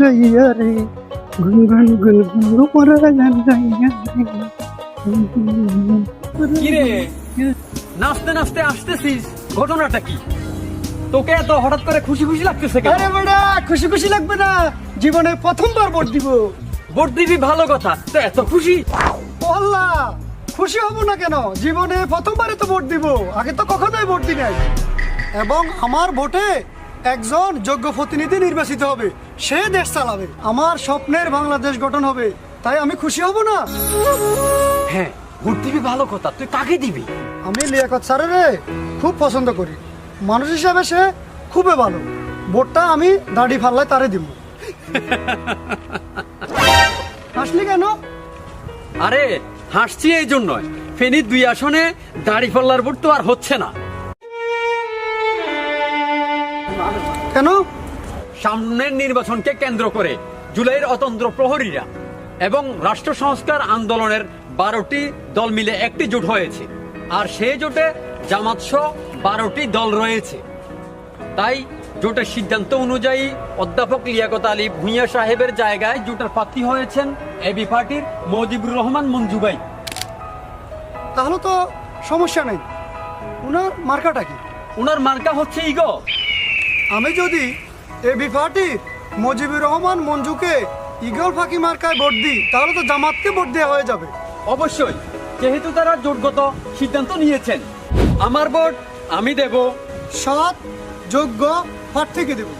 গাইয়া রে গুন গুন গুন গুন পরা গান গাইয়া রে কিরে নাচতে নাচতে আসতেছিস, ঘটনাটা কি? তোকে এত হঠাৎ করে খুশি খুশি লাগতেছে কেন? আরে বড়া খুশি খুশি লাগবে না, জীবনে প্রথমবার ভোট দিব। ভোট দিবি ভালো কথা, তো এত খুশি? আল্লাহ, খুশি হব না কেন? জীবনে প্রথমবারে তো ভোট দিব, আগে তো কখনোই ভোট দিই নাই। এবং আমার ভোটে একজন যোগ্য প্রতিনিধি নির্বাচিত হবে, সে দেশ চালাবে, আমার স্বপ্নের বাংলাদেশ গঠন হবে, তাই আমি খুশি হব না? হ্যাঁ, ভোট দিবি ভালো কথা, তুই কাকে দিবি? আমি লিয়াকত স্যারেরে খুব পছন্দ করি, মানুষ হিসাবে সে খুবই ভালো। ভোটটা আমি দাড়ি ফাল্লায় তারে দিব। হাসলি কেন? আরে হাসছি এই জন্যই, ফেনীর 2 আসনে দাড়িপাল্লার ভোট তো আর হচ্ছে না। কেন? সামনের নির্বাচনকে কেন্দ্র করে জুলাইয়ের অতন্ত্র প্রহরীরা এবং রাষ্ট্র সংস্কার আন্দোলনের 12টি দল মিলে একটি জোট হয়েছে, আর সেই জোটে জামাত সহ 12টি দল রয়েছে। তাই জোটের সিদ্ধান্ত অনুযায়ী অধ্যাপক লিয়াকত আলী ভূঁইয়া সাহেবের জায়গায় জোটের প্রার্থী হয়েছেন এবি পার্টির মজিবুর রহমান মঞ্জু ভাই। তাহলে তো সমস্যা নেই। উনার মার্কাটা কি? ওনার মার্কা হচ্ছে ইগো। আমি যদি এবি পার্টির মজিবুর রহমান মঞ্জুকে ইগল ফাঁকি মার্কায় ভোট দিই, তাহলে তো জামাতকে ভোট দেওয়া হয়ে যাবে। অবশ্যই, যেহেতু তারা জোটগত সিদ্ধান্ত নিয়েছেন। আমার ভোট আমি দেব সৎ যোগ্য প্রার্থীকে দেব।